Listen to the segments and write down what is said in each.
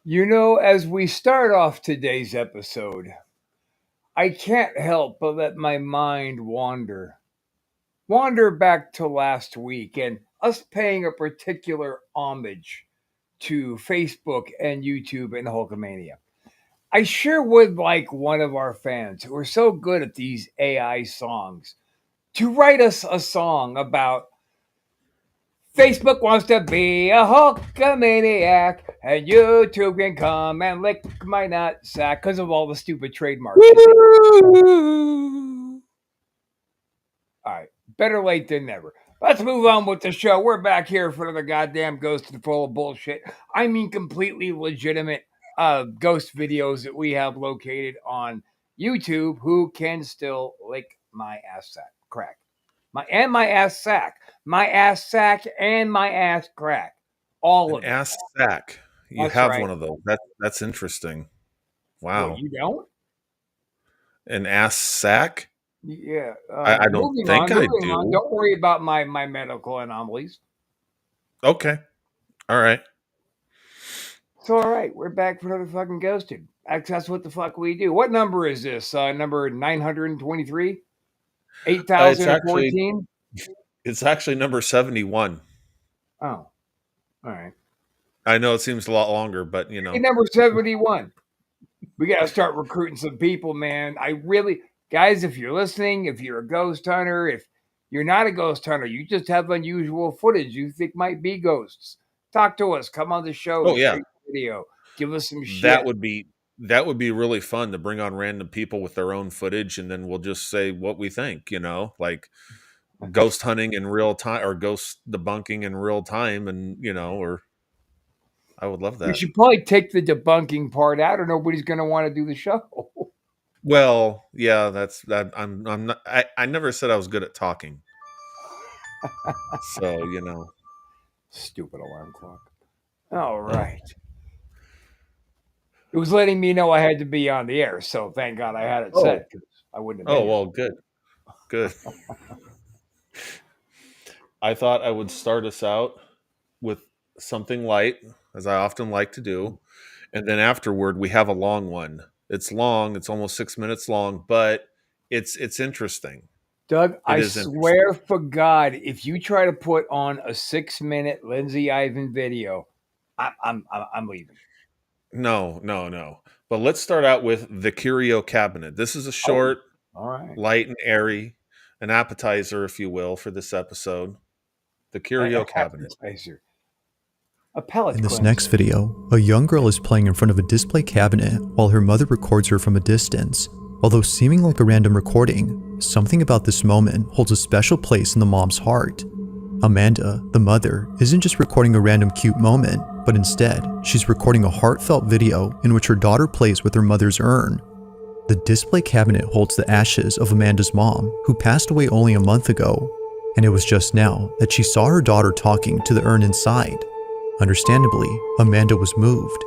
As we start off today's episode, I can't help but let my mind wander back to last week and us paying a particular homage to Facebook and YouTube and Hulkamania. I sure would like one of our fans who are so good at these AI songs to write us a song about Facebook wants to be a Hulkamaniac, and YouTube can come and lick my nutsack because of all the stupid trademarks. Woo! All right, better late than never. Let's move on with the show. We're back here for the goddamn ghost and full of bullshit. I mean, completely legitimate ghost videos that we have located on YouTube. Who can still lick my ass sack crack? My ass sack, and my ass crack, all An of it. ass sack. You That's have right. one of those. That's interesting. What, Wow. you don't? An ass sack? Yeah. I don't Moving think on. I Moving on. do. Don't worry about my medical anomalies. Okay. All right. So, all right, we're back for another fucking ghosted. That's what the fuck we do. What number is this? Number 923? It's actually 8014? it's actually number 71. Oh, all right. I know it seems a lot longer, but Hey, number 71. We got to start recruiting some people, man. Guys, if you're listening, if you're a ghost hunter, if you're not a ghost hunter, you just have unusual footage you think might be ghosts. Talk to us. Come on the show. oh Share yeah, your video. Give us some that shit. would be that would be really fun to bring on random people with their own footage and then we'll just say what we think, like ghost hunting in real time or ghost debunking in real time or I would love We that. should probably take the debunking part out, or nobody's going to want to do the show. Well, yeah, that's that. I'm not. I never said I was good at talking. So. Stupid alarm clock. All right. It was letting me know I had to be on the air, so thank God I had it Oh, set because I wouldn't have oh been here. well, good, good. I thought I would start us out with something light, as I often like to do, and then afterward we have a long one. It's long. It's almost 6 minutes long, but it's interesting. Doug, It I is interesting. swear for God, if you try to put on a 6 minute Lindsay Ivan video, I'm leaving. No, no, no. But let's start out with the curio cabinet. This is a Oh, short, all right. light and airy, an appetizer, if you will, for this episode. The A curio cabinet. appetizer, a palate In this next cleanser. video, a young girl is playing in front of a display cabinet while her mother records her from a distance. Although seeming like a random recording, something about this moment holds a special place in the mom's heart. Amanda, the mother, isn't just recording a random cute moment, but instead, she's recording a heartfelt video in which her daughter plays with her mother's urn. The display cabinet holds the ashes of Amanda's mom, who passed away only a month ago, and it was just now that she saw her daughter talking to the urn inside. Understandably, Amanda was moved.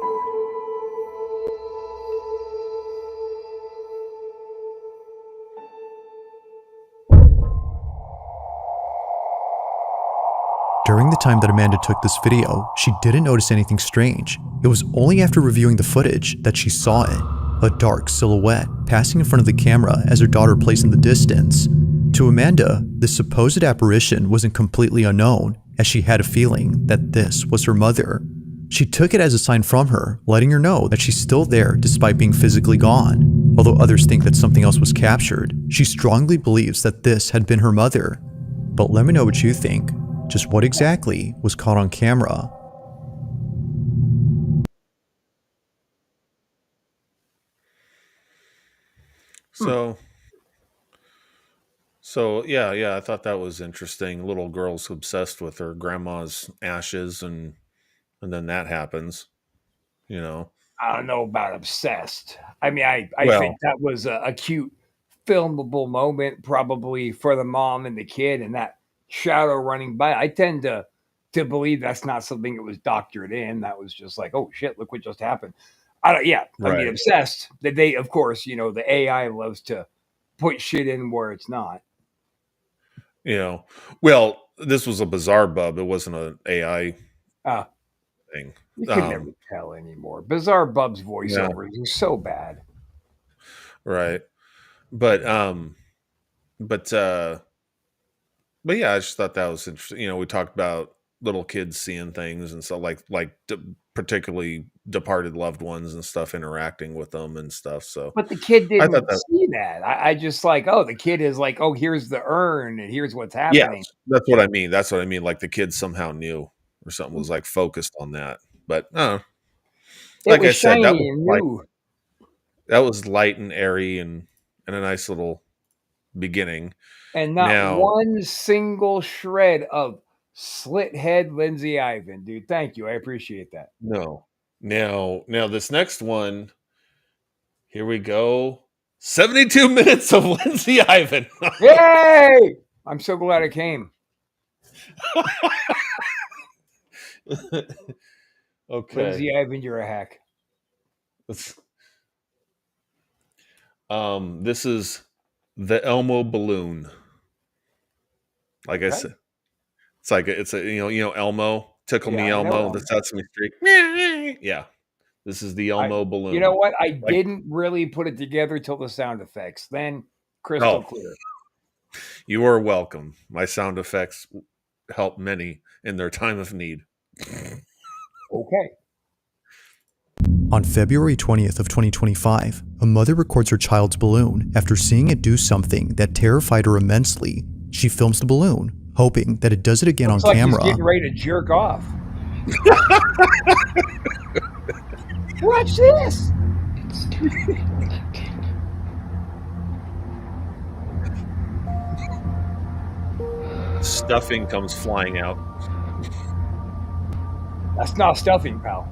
During the time that Amanda took this video, she didn't notice anything strange. It was only after reviewing the footage that she saw it, a dark silhouette passing in front of the camera as her daughter plays in the distance. To Amanda, this supposed apparition wasn't completely unknown, as she had a feeling that this was her mother. She took it as a sign from her, letting her know that she's still there despite being physically gone. Although others think that something else was captured, she strongly believes that this had been her mother. But let me know what you think. Just what exactly was caught on camera? Hmm. So, so yeah, I thought that was interesting. Little girl's obsessed with her grandma's ashes, and then that happens. You know. I don't know about obsessed. I mean, I think Well, that was a cute, filmable moment, probably for the mom and the kid, and that shadow running by. I tend to believe that's not something that was doctored in. That was just like, oh shit, look what just happened. I don't. Yeah, I mean, right. obsessed. That they, of course, the AI loves to put shit in where it's not. You know. Well, this was a bizarre bub. It wasn't an AI Uh, thing. You can never tell anymore. Bizarre Bub's voiceovers are so bad. Right. But but yeah, I just thought that was interesting. You know, we talked about little kids seeing things and so particularly departed loved ones and stuff, interacting with them and stuff. So But the kid I thought didn't that, see that. I just like, oh, the kid is like, oh, here's the urn and here's what's yeah, happening. that's what I mean. That's what I mean. Like the kid somehow knew or something, was like focused on that. But It like was I said, shiny and new. that was light and airy and a nice little beginning. And not Now, one single shred of slit head Lindsay Ivan, dude. Thank you. I appreciate that. no. Now this next one, here we go. 72 minutes of Lindsay Ivan. Yay! I'm so glad I came. Okay. Lindsay Ivan, you're a hack. This is the Elmo balloon. Like I said, it's a Elmo, tickle me Yeah, I know Elmo, Elmo. the Sesame Street. Yeah. This is the Elmo balloon. You know what? I didn't really put it together till the sound effects. Then crystal clear. You are welcome. My sound effects help many in their time of need. Okay. On February 20th of 2025, a mother records her child's balloon after seeing it do something that terrified her immensely. She films the balloon, hoping that it does it again Looks on like camera. He's getting ready to jerk off. Watch this. It's doing again. Stuffing comes flying out. That's not stuffing, pal.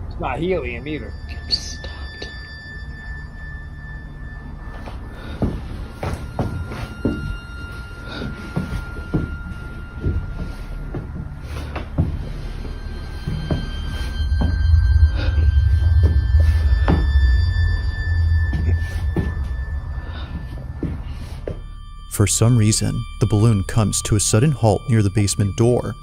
It's not helium either. It stopped. For some reason, the balloon comes to a sudden halt near the basement door.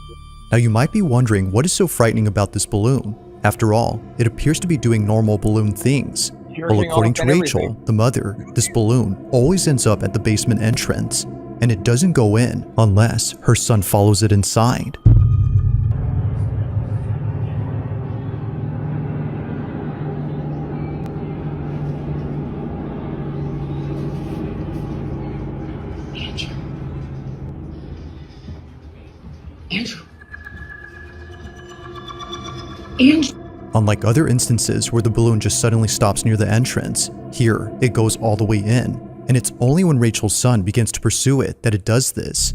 Now you might be wondering what is so frightening about this balloon. After all, it appears to be doing normal balloon things. Well, according to Rachel, the mother, this balloon always ends up at the basement entrance, and it doesn't go in unless her son follows it inside. Andrew. Unlike other instances where the balloon just suddenly stops near the entrance, here it goes all the way in, and it's only when Rachel's son begins to pursue it that it does this.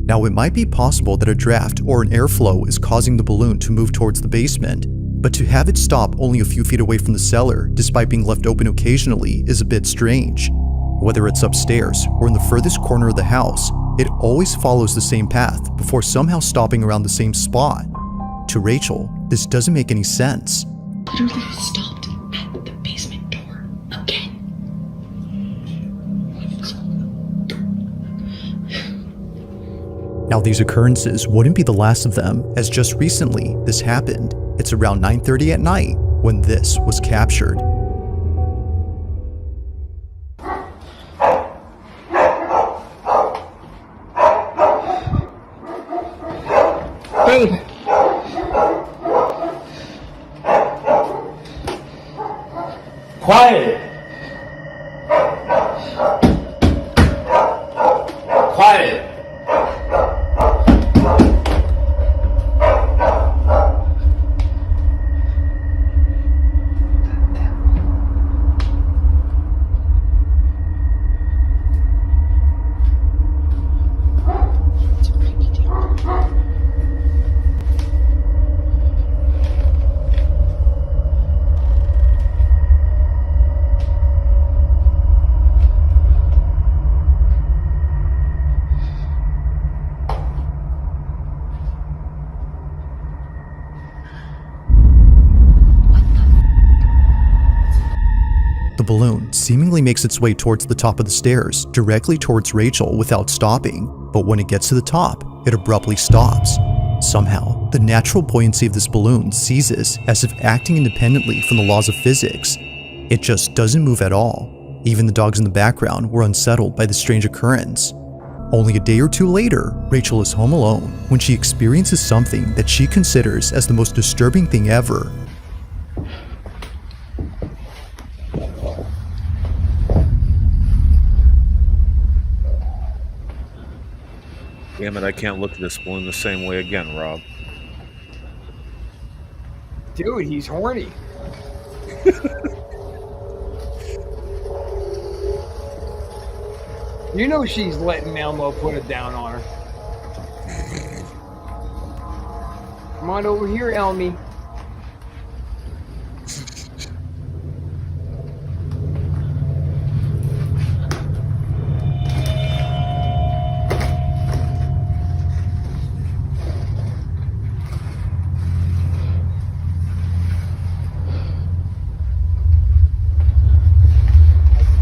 Now it might be possible that a draft or an airflow is causing the balloon to move towards the basement, but to have it stop only a few feet away from the cellar despite being left open occasionally is a bit strange. Whether it's upstairs or in the furthest corner of the house, it always follows the same path before somehow stopping around the same spot. To Rachel, this doesn't make any sense. Literally stopped at the basement door again. Now these occurrences wouldn't be the last of them, as just recently this happened. It's around 9:30 at night when this was captured. Hey. Quiet! Quiet! The balloon seemingly makes its way towards the top of the stairs, directly towards Rachel without stopping, but when it gets to the top, it abruptly stops. Somehow, the natural buoyancy of this balloon seizes as if acting independently from the laws of physics. It just doesn't move at all. Even the dogs in the background were unsettled by the strange occurrence. Only a day or two later, Rachel is home alone when she experiences something that she considers as the most disturbing thing ever. Damn it, I can't look at this balloon the same way again, Rob. Dude, he's horny. You know she's letting Elmo put it down on her. Come on over here, Elmy.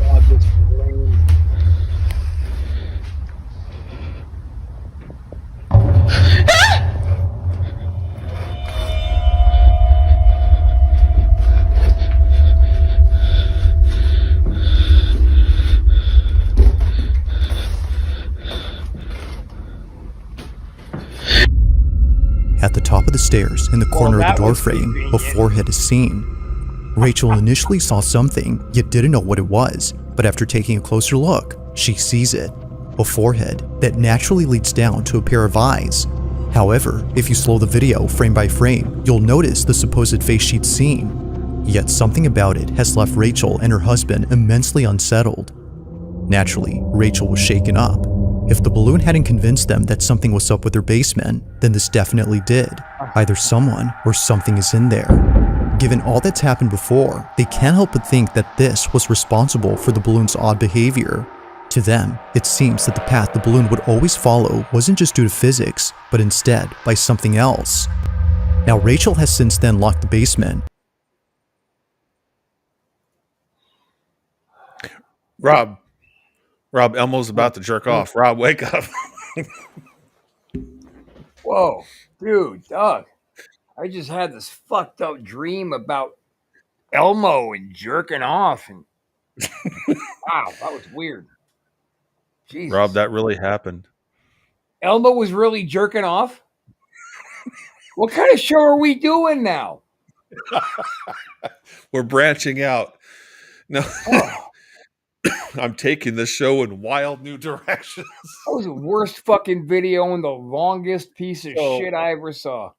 God, this balloon. At the top of the stairs, in the corner of that the door was frame, a convenient. forehead is seen. Rachel initially saw something, yet didn't know what it was, but after taking a closer look, she sees it. A forehead that naturally leads down to a pair of eyes. However, if you slow the video frame by frame, you'll notice the supposed face she'd seen. Yet something about it has left Rachel and her husband immensely unsettled. Naturally, Rachel was shaken up. If the balloon hadn't convinced them that something was up with their basement, then this definitely did. Either someone or something is in there. Given all that's happened before, they can't help but think that this was responsible for the balloon's odd behavior. To them, it seems that the path the balloon would always follow wasn't just due to physics, but instead by something else. Now, Rachel has since then locked the basement. Rob, Elmo's about to jerk off. Rob, wake up. Whoa, dude, Doug. I just had this fucked up dream about Elmo and jerking off, and wow, that was weird. Jesus. Rob, that really happened. Elmo was really jerking off? What kind of show are we doing now? We're branching out. No, Oh, I'm taking this show in wild new directions. that was the worst fucking video and the longest piece of So- shit I ever saw.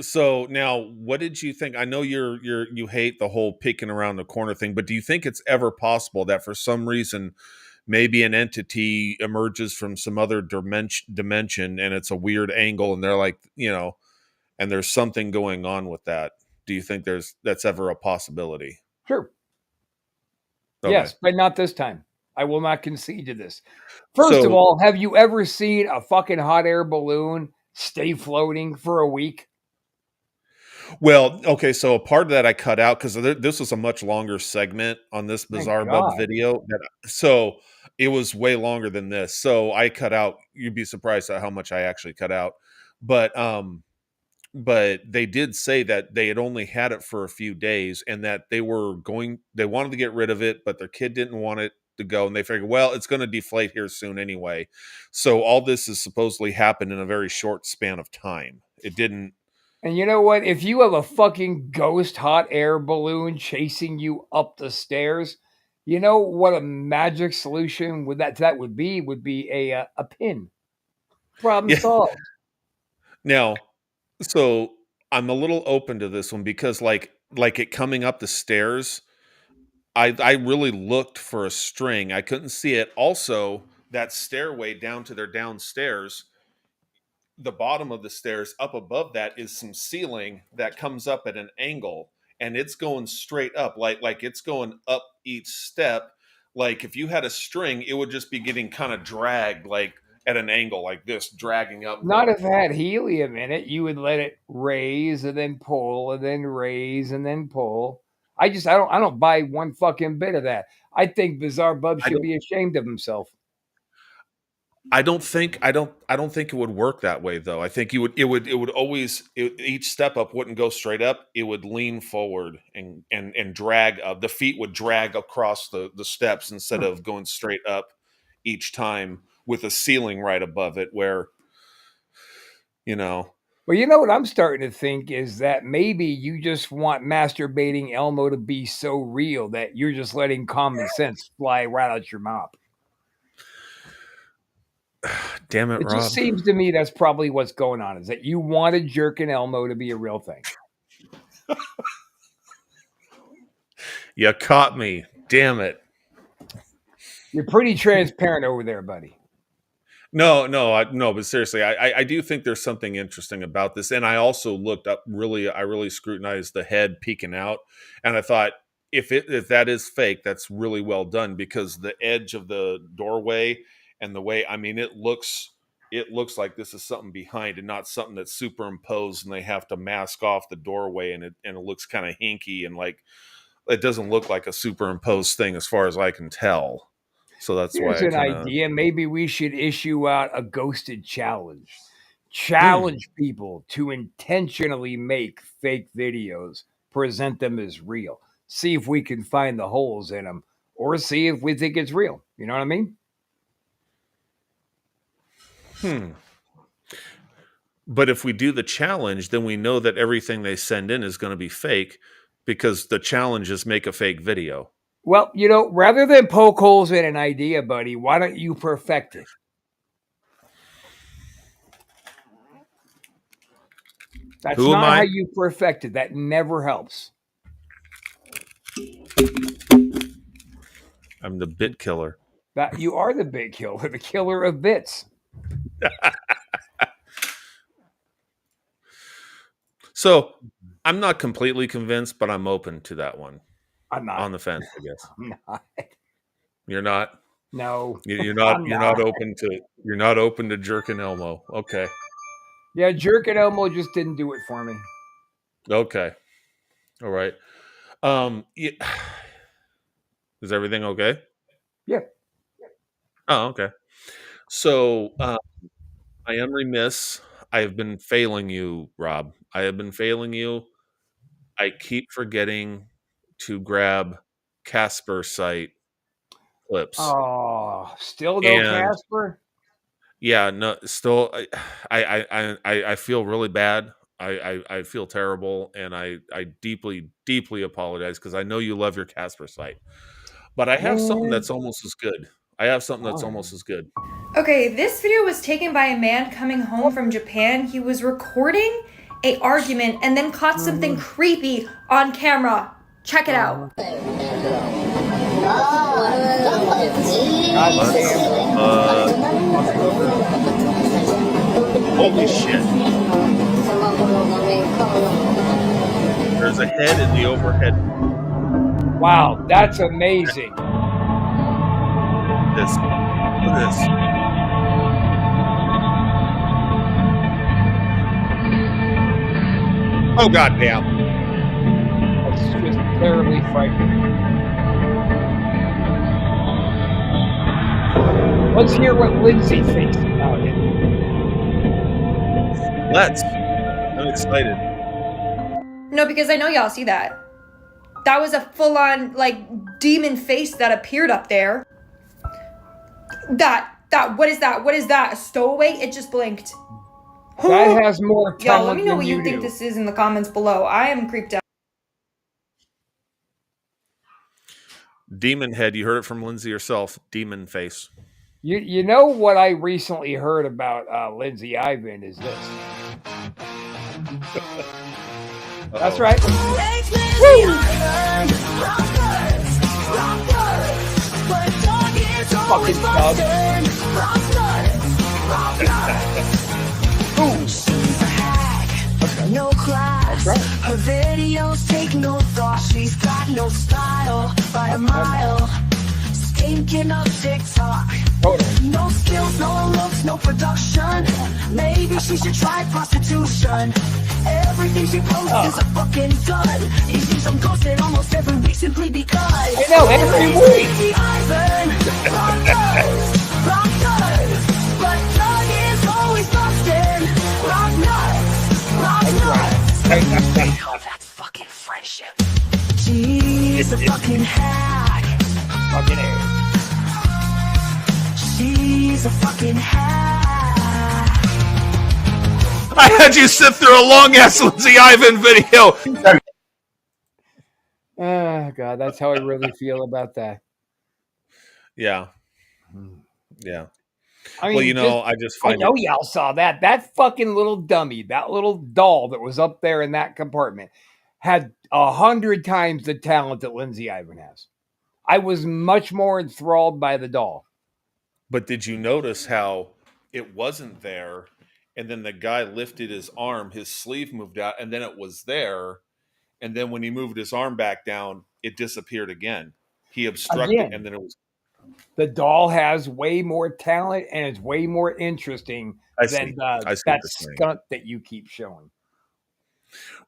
So now, what did you think? I know you hate the whole peeking around the corner thing, but do you think it's ever possible that for some reason, maybe an entity emerges from some other dimension and it's a weird angle, and they're like, and there's something going on with that? Do you think that's ever a possibility? Sure. Okay. Yes, but not this time. I will not concede to this. First of So- all, have you ever seen a fucking hot air balloon stay floating for a week? Well, okay, so a part of that I cut out because this was a much longer segment on this Thank Bizarre God. Bub video. So it was way longer than this. So I cut out. You'd be surprised at how much I actually cut out. But they did say that they had only had it for a few days and that they wanted to get rid of it, but their kid didn't want it to go, and they figured, well, it's going to deflate here soon anyway. So all this has supposedly happened in a very short span of time. It didn't. And you know what? If you have a fucking ghost hot air balloon chasing you up the stairs, you know what a magic solution would be a pin. Problem Yeah. solved. Now, so I'm a little open to this one because like it coming up the stairs, I really looked for a string. I couldn't see it. Also, that stairway down to their downstairs, the bottom of the stairs up above that is some ceiling that comes up at an angle, and it's going straight up, like it's going up each step. Like if you had a string, it would just be getting kind of dragged like at an angle like this, dragging up. Not if it had helium in it. You would let it raise and then pull and then raise and then pull. I don't buy one fucking bit of that. I think Bizarre Bub I should don't- be ashamed of himself. I don't think it would work that way though. I think it would always each step up wouldn't go straight up. It would lean forward and drag up. The feet would drag across the steps instead of going straight up each time with a ceiling right above it where Well, you know what I'm starting to think is that maybe you just want masturbating Elmo to be so real that you're just letting common sense fly right out your mouth. damn it, It Rob. just seems to me that's probably what's going on, is that you wanted Jerkin Elmo to be a real thing. You caught me. Damn it. You're pretty transparent over there, buddy. No, but seriously, I do think there's something interesting about this. And I also looked up I really scrutinized the head peeking out. And I thought, if that is fake, that's really well done, because the edge of the doorway and the way, I mean, it looks like this is something behind and not something that's superimposed and they have to mask off the doorway and it looks kind of hinky and like it doesn't look like a superimposed thing as far as I can tell. So that's Here's why an idea. Maybe we should issue out a ghosted challenge. Challenge people to intentionally make fake videos, present them as real. See if we can find the holes in them, or see if we think it's real. You know what I mean? But if we do the challenge, then we know that everything they send in is going to be fake, because the challenge is make a fake video. Well, rather than poke holes in an idea, buddy, why don't you perfect it? That's Who am not I? how you perfect it. That never helps. I'm the bit killer. That you are the big killer, the killer of bits. So I'm not completely convinced, but I'm open to that one. I'm not on the fence, I guess. I'm not. You're not. No, You're not. I'm You're not. not open to. You're not open to Jerkin Elmo. Okay. Yeah, Jerkin Elmo just didn't do it for me. Okay. All right. Yeah. Is everything okay? Yeah. Oh, okay. So I am remiss. I have been failing you, Rob. I have been failing you. I keep forgetting to grab Casper site clips. Oh, still no And Casper? yeah, no, still, I feel really bad. I feel terrible, and I deeply, deeply apologize, because I know you love your Casper site, but I have something that's almost as good. Okay, this video was taken by a man coming home from Japan. He was recording an argument and then caught something creepy on camera. Check it out. God Holy shit! There's a head in the overhead. Wow, that's amazing. Look at this. Oh goddamn! That's just terribly frightening. Let's hear what Lindsay thinks about it. I'm excited. No, because I know y'all see that. That was a full-on, demon face that appeared up there. What is that? What is that? A stowaway? It just blinked. That has more talent. Y'all, let me know than what you think do. this is in the comments below. I am creeped out. Demon head. You heard it from Lindsay herself. Demon face. You know what I recently heard about Lindsay Ivan is this. That's right. Fucking dog. No class. Right. Her videos take no thought. She's got no style by a mile. Stinking up TikTok. Totally. No skills, no looks, no production. Maybe she should try prostitution. Everything she posts is a fucking dud. You see some ghosting almost every week simply because. I know, every week. Lindsay Ivan, rockers, rockers, Hell, that's fucking friendship. She's a fucking hack. Fucking air. She's a fucking hack. I had you sit through a long ass Lindsay Ivan video. Oh God, that's how I really feel about that. Yeah. Yeah. I mean, Well, you know, I just I find know it. y'all saw that. That fucking little dummy, that little doll that was up there in that compartment, had 100 times the talent that Lindsay Ivan has. I was much more enthralled by the doll. But did you notice how it wasn't there? And then the guy lifted his arm, his sleeve moved out, and then it was there. And then when he moved his arm back down, it disappeared again. He obstructed, Again. and then it was. The doll has way more talent and it's way more interesting I see. than I see that what you're saying. stunt that you keep showing.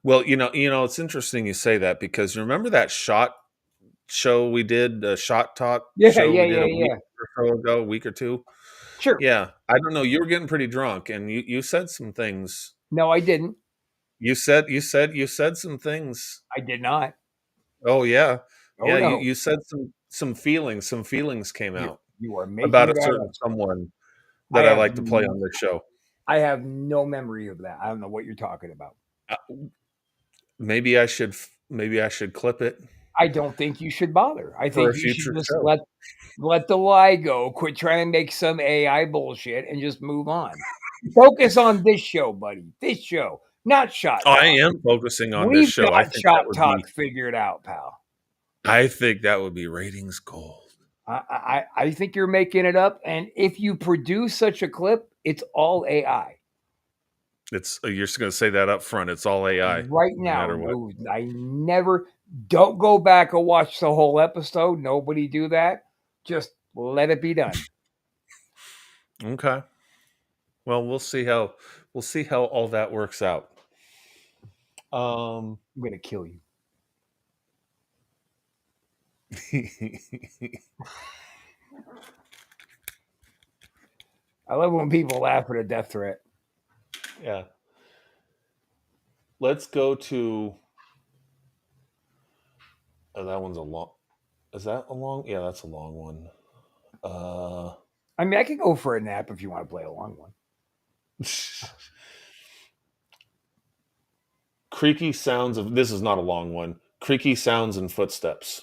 Well, you know, it's interesting you say that because you remember that shot show we did, the shot talk Yeah, show yeah, we did yeah, a week yeah. or so ago, a week or two. Sure. Yeah, I don't know. You were getting pretty drunk, and you said some things. No, I didn't. You said some things. I did not. Oh yeah, Oh, yeah. no. You said some feelings. Some feelings came out You are making about a that certain up. someone that I I have like to play on this show. I have no memory of that. I don't know what you're talking about. Maybe I should clip it. I don't think you should bother. I For a think you future should just show. let the lie go. Quit trying to make some AI bullshit and just move on. Focus on this show, buddy. This show, not Shot Oh, Talk. I am focusing on We've this show. I got think Shot that would Talk be. figured out, pal. I think that would be ratings gold. I think you're making it up. And if you produce such a clip, it's all AI. It's you're just going to say that up front. It's all AI. Right no now, matter what. no, I never, don't go back and watch the whole episode. Nobody do that. Just let it be done. Okay. Well, we'll see how all that works out. I'm going to kill you. I love when people laugh at a death threat. Yeah. Let's go to. Oh, that one's a long. Is that a long? Yeah, that's a long one. I mean, I could go for a nap if you want to play a long one. Creaky sounds of. This is not a long one. Creaky sounds and footsteps.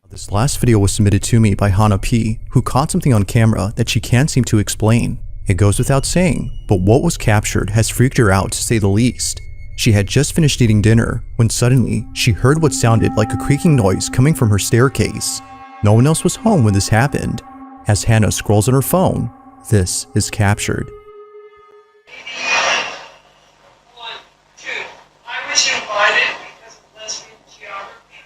This last video was submitted to me by Hannah P, who caught something on camera that she can't seem to explain. It goes without saying, but what was captured has freaked her out to say the least. She had just finished eating dinner when suddenly she heard what sounded like a creaking noise coming from her staircase. No one else was home when this happened. As Hannah scrolls on her phone, this is captured. 1, 2. I was invited because of lesbian geography.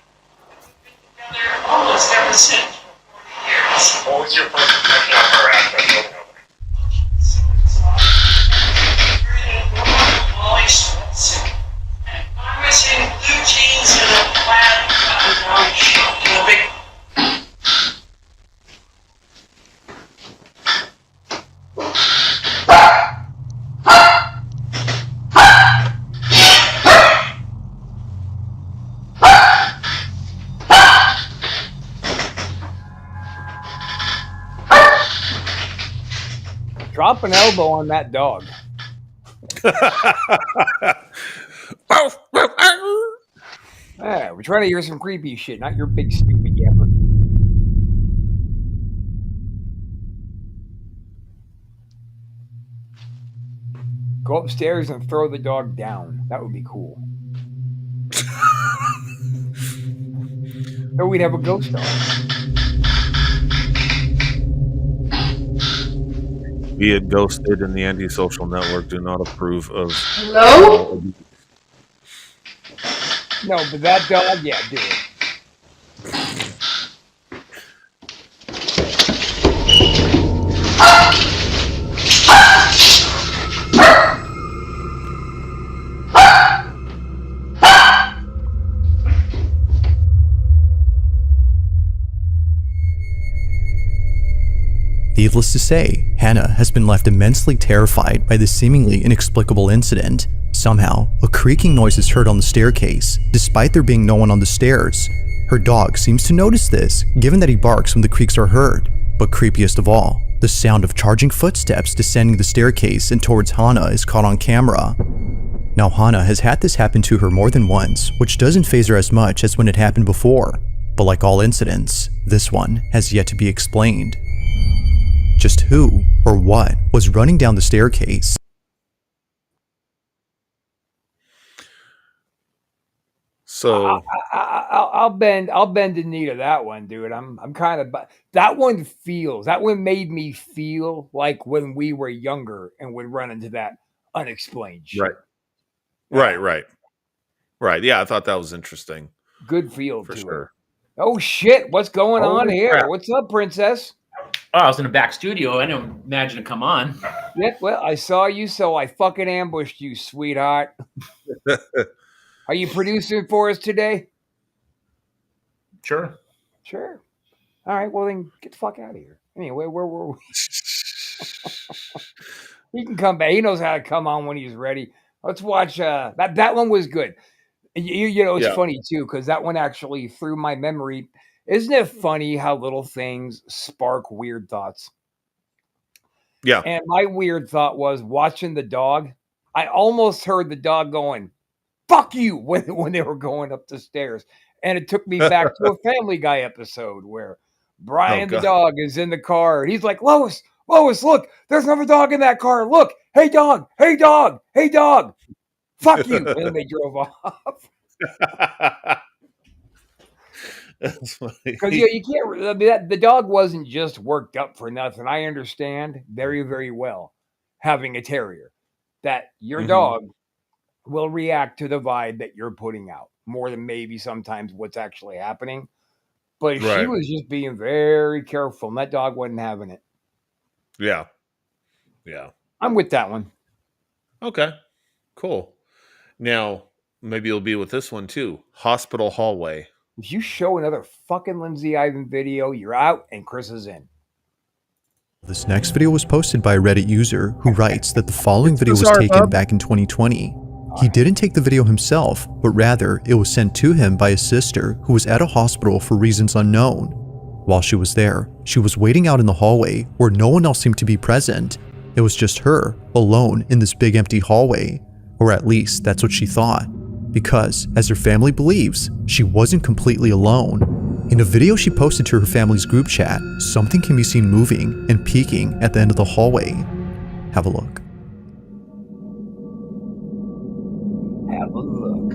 We've been together almost ever since for 40 years. What was your first impression of her after I told her? So exotic. Wearing a normal Molly sweatsuit. And I was in blue jeans and a plaid white shirt and a big. Drop an elbow on that dog. Yeah, we're trying to hear some creepy shit, not your big stupid yapper. Go upstairs and throw the dog down. That would be cool. Or we'd have a ghost dog. Be it ghosted and the antisocial network do not approve of. Hello? No, but that dog, yeah, do it. Needless to say, Hannah has been left immensely terrified by this seemingly inexplicable incident. Somehow, a creaking noise is heard on the staircase, despite there being no one on the stairs. Her dog seems to notice this, given that he barks when the creaks are heard. But creepiest of all, the sound of charging footsteps descending the staircase and towards Hana is caught on camera. Now Hana has had this happen to her more than once, which doesn't faze her as much as when it happened before. But like all incidents, this one has yet to be explained. Just who or what was running down the staircase? So I'll bend the knee to that one, dude. I'm kind of that one made me feel like when we were younger and would run into that unexplained shit. Right. Yeah, I thought that was interesting. Good feel For to sure. it. Oh shit! What's going on Holy here? crap. What's up, princess? Oh, I was in the back studio. I didn't imagine to come on. Yeah, well, I saw you, so I fucking ambushed you, sweetheart. Are you producing for us today? Sure. Sure. All right. Well, then get the fuck out of here. Anyway, where were we? He can come back. He knows how to come on when he's ready. Let's watch. That one was good. You know, it's Yeah. funny too because that one actually through my memory. Isn't it funny how little things spark weird thoughts? Yeah. And my weird thought was watching the dog. I almost heard the dog going, "Fuck you" when they were going up the stairs, and it took me back to a Family Guy episode where Brian the God. dog is in the car and he's like, Lois, look, there's another dog in that car. Look, hey dog, fuck you. And then they drove off. That's funny. Because you can't. I mean, the dog wasn't just worked up for nothing. I understand very, very well having a terrier that your Mhm. dog will react to the vibe that you're putting out more than maybe sometimes what's actually happening. But she Right. was just being very careful, and that dog wasn't having it. Yeah. I'm with that one. Okay. Cool. Now, maybe you'll be with this one too. Hospital hallway. If you show another fucking Lindsay Ivan video, you're out and Chris is in. This next video was posted by a Reddit user who writes that the following video was bizarre, taken bub. back in 2020. He didn't take the video himself, but rather it was sent to him by his sister who was at a hospital for reasons unknown. While she was there, she was waiting out in the hallway where no one else seemed to be present. It was just her, alone in this big empty hallway, or at least that's what she thought. Because, as her family believes, she wasn't completely alone. In a video she posted to her family's group chat, something can be seen moving and peeking at the end of the hallway. Have a look. Have a look.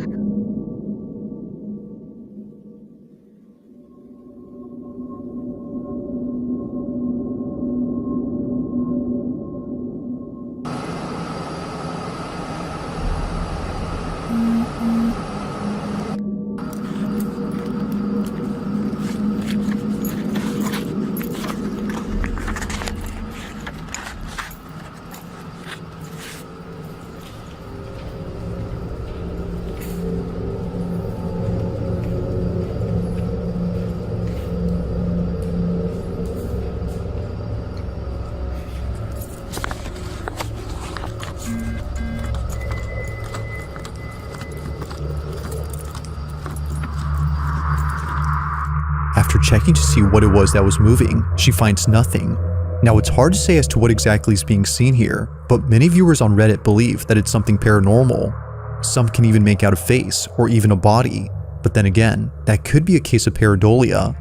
After checking to see what it was that was moving, she finds nothing. Now it's hard to say as to what exactly is being seen here, but many viewers on Reddit believe that it's something paranormal. Some can even make out a face or even a body, but then again, that could be a case of pareidolia.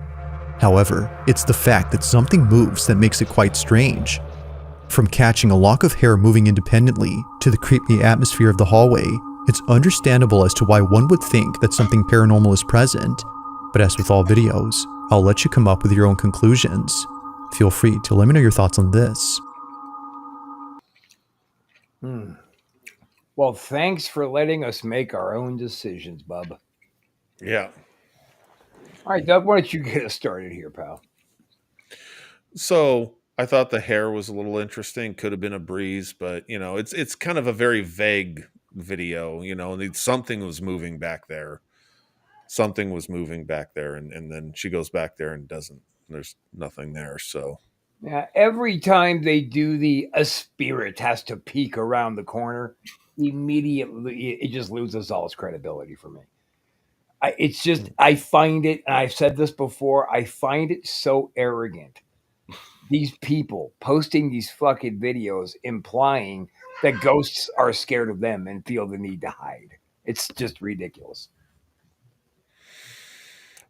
However, it's the fact that something moves that makes it quite strange. From catching a lock of hair moving independently to the creepy atmosphere of the hallway, it's understandable as to why one would think that something paranormal is present. But as with all videos, I'll let you come up with your own conclusions. Feel free to let me know your thoughts on this. Well, thanks for letting us make our own decisions, bub. Yeah. All right, Doug, why don't you get us started here, pal? So I thought the hair was a little interesting. Could have been a breeze, but it's kind of a very vague video. Something was moving back there. And then she goes back there and doesn't. There's nothing there. So Yeah, every time they do a spirit has to peek around the corner, immediately it just loses all its credibility for me. It's just, I find it, and I've said this before, I find it so arrogant. These people posting these fucking videos implying that ghosts are scared of them and feel the need to hide. It's just ridiculous.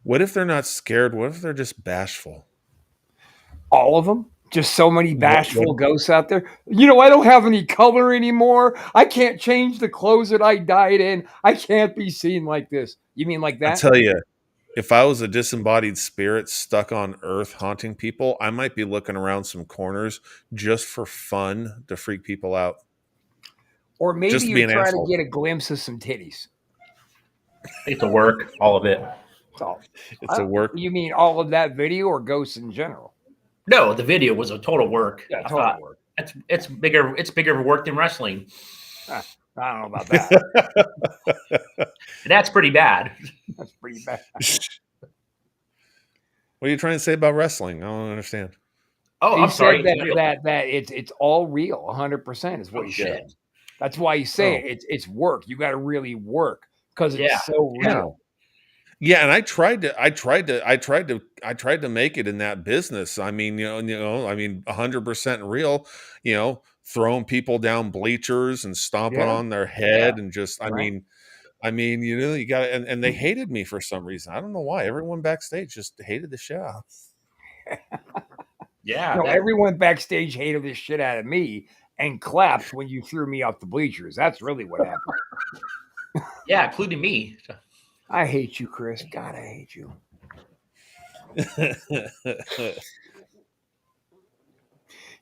What if they're not scared? What if they're just bashful? All of them? Just so many bashful ghosts out there. You know, I don't have any color anymore. I can't change the clothes that I died in. I can't be seen like this. You mean like that? I tell you, if I was a disembodied spirit stuck on Earth haunting people, I might be looking around some corners just for fun to freak people out. Or maybe Just to be you're an trying asshole. to get a glimpse of some titties. It's a work, all of it. So, It's a work. You mean all of that video or ghosts in general? No, the video was a total work. Yeah, I total thought, work. It's bigger work than wrestling. I don't know about that. That's pretty bad. That's pretty bad. What are you trying to say about wrestling? I don't understand. Oh, He I'm sorry. said that it's all real, 100% is what Oh, he shit. said. That's why he's saying it's work. You got to really work because it's so real. Yeah, and I tried to make it in that business. I mean, I mean, 100% real. Throwing people down bleachers and stomping on their head, and just, I mean, you got, and they hated me for some reason. I don't know why. Everyone backstage just hated the shit out. Yeah. No, everyone backstage hated the shit out of me and clapped when you threw me off the bleachers. That's really what happened. Yeah, including me. I hate you, Chris. God, I hate you.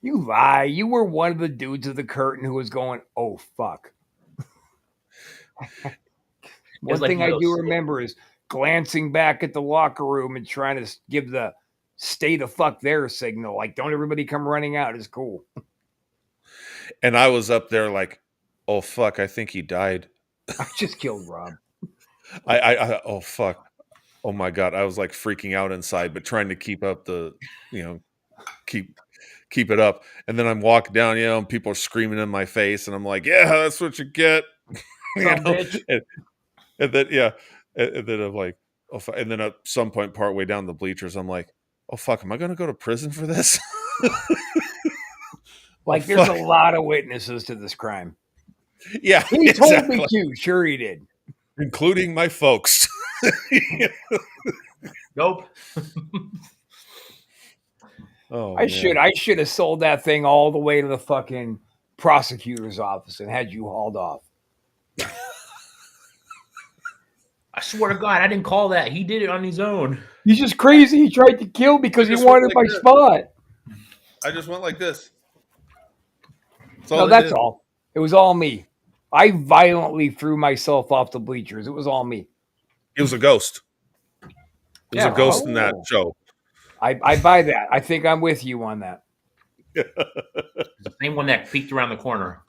You lie. You were one of the dudes of the curtain who was going, oh, fuck. One like thing I those- do remember is glancing back at the locker room and trying to give the stay the fuck there signal. Like, don't everybody come running out. It's cool. And I was up there like, oh, fuck, I think he died. I just killed Rob. Oh, fuck. Oh, my God. I was like freaking out inside, but trying to keep up keep it up. And then I'm walking down, and people are screaming in my face, and I'm like, yeah, that's what you get. Bitch. And then, and then I'm like, oh, and then at some point, partway down the bleachers, I'm like, oh, fuck, am I going to go to prison for this? Like, there's a lot of witnesses to this crime. Yeah. He told me to. Sure he did. Including my folks. Nope. Oh, I should have sold that thing all the way to the fucking prosecutor's office and had you hauled off. I swear to God, I didn't call that. He did it on his own. He's just crazy. He tried to kill because he just wanted went my like spot. I just went like this. No, that's all. It was all me. I violently threw myself off the bleachers. It was all me. It was a ghost. It was Yeah. a ghost in that Oh. show. I buy that. I think I'm with you on that. The same one that peeked around the corner.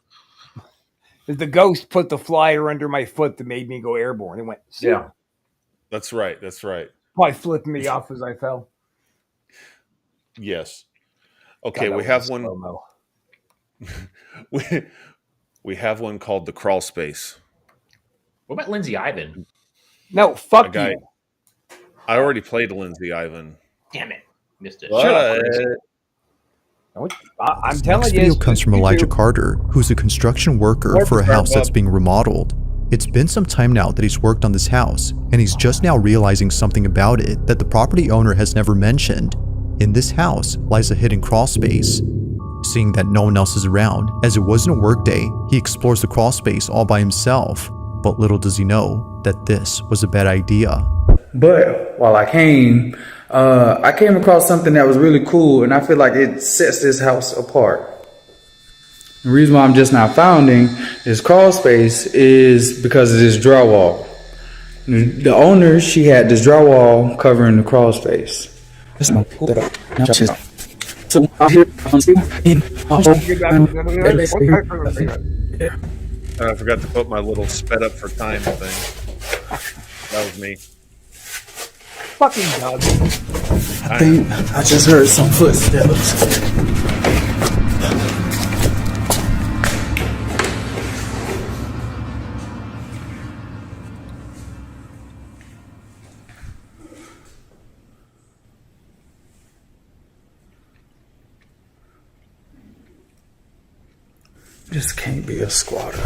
The ghost put the flyer under my foot that made me go airborne. It went, Yeah. That's right. That's right. probably flipping me off as I fell. Yes. Okay, God, we that have was one. slow-mo. We have one called the Crawl Space. What about Lindsay Ivan? No, fuck A guy- you. I already played Lindsay Ivan. Damn it. Missed it. Shut up, But- Chris. I'm This telling next you. video it's comes from you Elijah do. Carter, who's a construction worker What's for a up, house that's Bob? being remodeled. It's been some time now that he's worked on this house, and he's just now realizing something about it that the property owner has never mentioned. In this house lies a hidden crawl space. Seeing that no one else is around, as it wasn't a work day, he explores the crawl space all by himself. But little does he know that this was a bad idea. But while I came across something that was really cool, and I feel like it sets this house apart. The reason why I'm just now founding this crawl space is because of this drywall. The owner, she had this drywall covering the crawl space. So I'm here I forgot to put my little sped up for time thing. That was me. Fucking Doug. I just heard some footsteps. This can't be a squatter.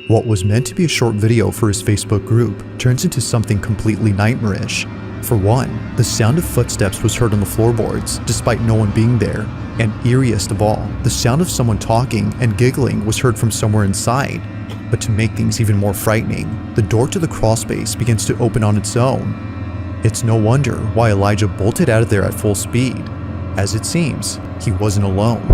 What was meant to be a short video for his Facebook group turns into something completely nightmarish. For one, the sound of footsteps was heard on the floorboards despite no one being there, and eeriest of all, the sound of someone talking and giggling was heard from somewhere inside. But to make things even more frightening, the door to the crawl space begins to open on its own. It's no wonder why Elijah bolted out of there at full speed. As it seems, he wasn't alone.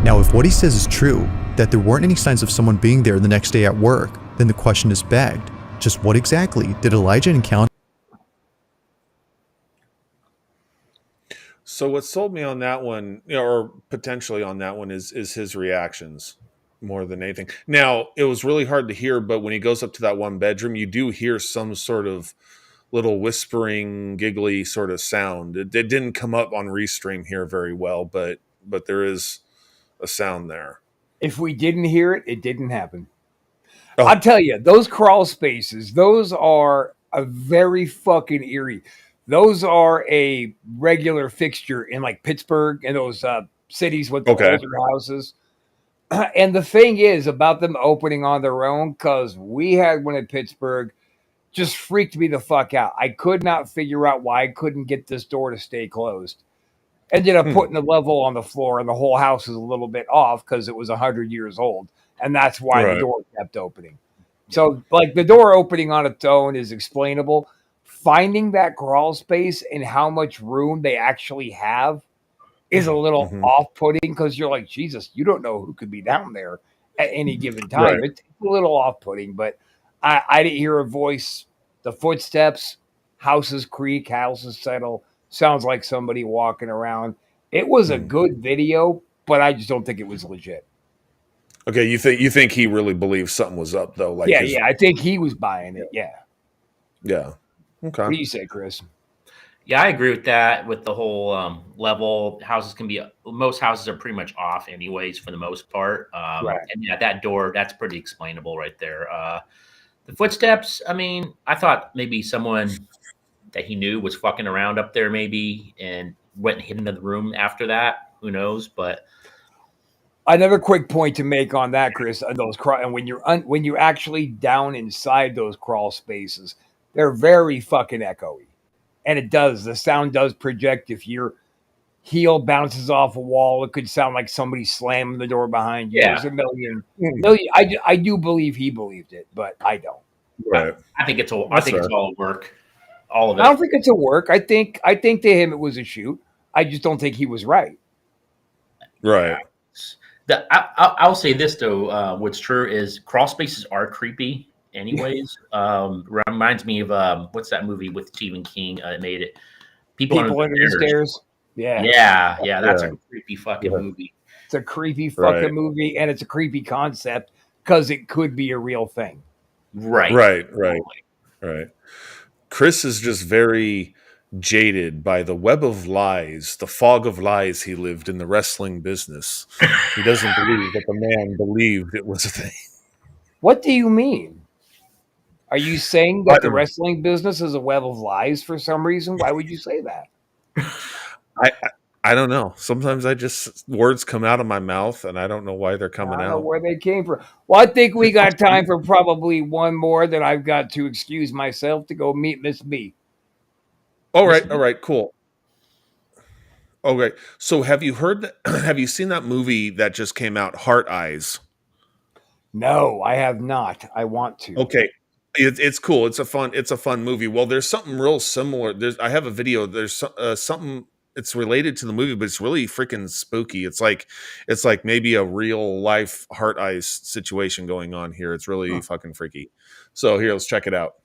Now, if what he says is true, that there weren't any signs of someone being there the next day at work, then the question is begged. Just what exactly did Elijah encounter? So what sold me on that one, or potentially on that one, is his reactions more than anything. Now, it was really hard to hear, but when he goes up to that one bedroom, you do hear some sort of little whispering, giggly sort of sound. It didn't come up on Restream here very well, but there is a sound there. If we didn't hear it, it didn't happen. Oh. I'll tell you, those crawl spaces, those are a very fucking eerie. Those are a regular fixture in like Pittsburgh and those cities with the older houses. And the thing is about them opening on their own, because we had one in Pittsburgh, just freaked me the fuck out. I could not figure out why I couldn't get this door to stay closed. Ended up putting a level on the floor, and the whole house is a little bit off because it was 100 years old, and that's why the door kept opening. So, like, the door opening on its own is explainable. Finding that crawl space and how much room they actually have is a little off-putting, because you're like, Jesus, you don't know who could be down there at any given time. It's a little off-putting, but I didn't hear a voice. The footsteps, houses creak, houses settle. Sounds like somebody walking around. It was a good video, but I just don't think it was legit. Okay, you think he really believes something was up though? Like yeah, I think he was buying it. Yeah. Okay. What do you say, Chris? Yeah, I agree with that. With the whole level, most houses are pretty much off anyways for the most part. And yeah, that door, that's pretty explainable right there. The footsteps, I mean, I thought maybe someone that he knew was fucking around up there maybe and went and hid into the room after that. Who knows? But another quick point to make on that, Chris, and when you're actually down inside those crawl spaces, they're very fucking echoey. And the sound does project. If your heel bounces off a wall, it could sound like somebody slamming the door behind you. Yeah. There's a million. I do believe he believed it, but I don't. Right. I think it's all work. All of it. I don't think it's a work. I think to him it was a shoot. I just don't think he was right. Right. I'll say this though. What's true is crawl spaces are creepy. Anyways, reminds me of what's that movie with Stephen King? Made it. People Under the Stairs. Yeah. That's a creepy fucking movie. It's a creepy fucking movie, and it's a creepy concept because it could be a real thing. Right. Chris is just very jaded by the web of lies, the fog of lies he lived in the wrestling business. He doesn't believe that the man believed it was a thing. What do you mean? Are you saying that the wrestling business is a web of lies for some reason? Why would you say that? I don't know. Sometimes words come out of my mouth and I don't know why they're coming out. I don't know where they came from. Well, I think we got time for probably one more that I've got to excuse myself to go meet Miss B. All right, cool. Okay. So have you seen that movie that just came out, Heart Eyes? No, I have not. I want to. Okay. It's cool. It's a fun movie. Well, there's something real similar. I have a video. There's something. It's related to the movie, but it's really freaking spooky. It's like maybe a real life Heart Eyes situation going on here. It's really fucking freaky. So here, let's check it out.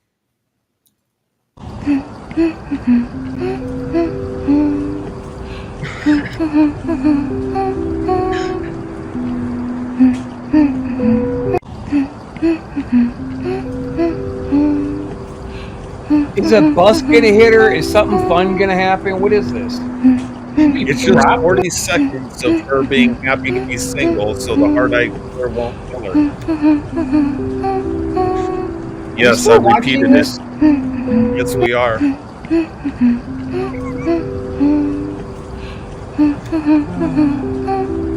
Is a bus gonna hit her? Is something fun gonna happen? What is this? It's just 40 seconds of her being happy to be single, so the hard-eyed killer won't kill her. Yes, I still repeated watching it. this? Yes, we are.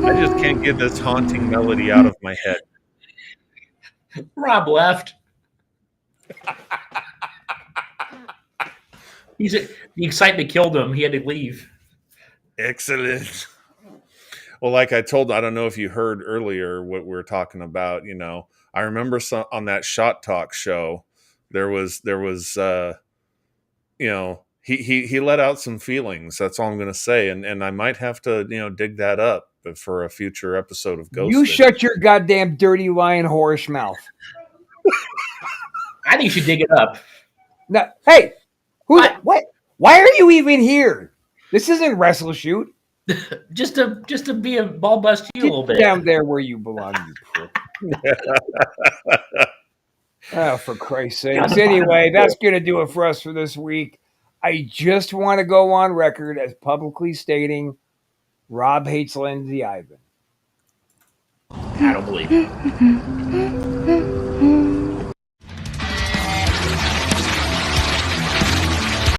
I just can't get this haunting melody out of my head. Rob left. The excitement killed him. He had to leave. Excellent. Well, like I don't know if you heard earlier what we were talking about. You know, I remember on that Shot Talk show, there was you know, he let out some feelings. That's all I'm going to say, and I might have to dig that up for a future episode of Ghosted. You shut your goddamn dirty lying whorish mouth. I think you should dig it up. No, hey, what? Why are you even here? This isn't Wrestle Shoot. just to be a ball bust you a little bit. Down there where you belong, you prick. Oh, for Christ's sakes. Anyway, that's going to do it for us for this week. I just want to go on record as publicly stating Rob hates Lindsay Ivan. I don't believe it.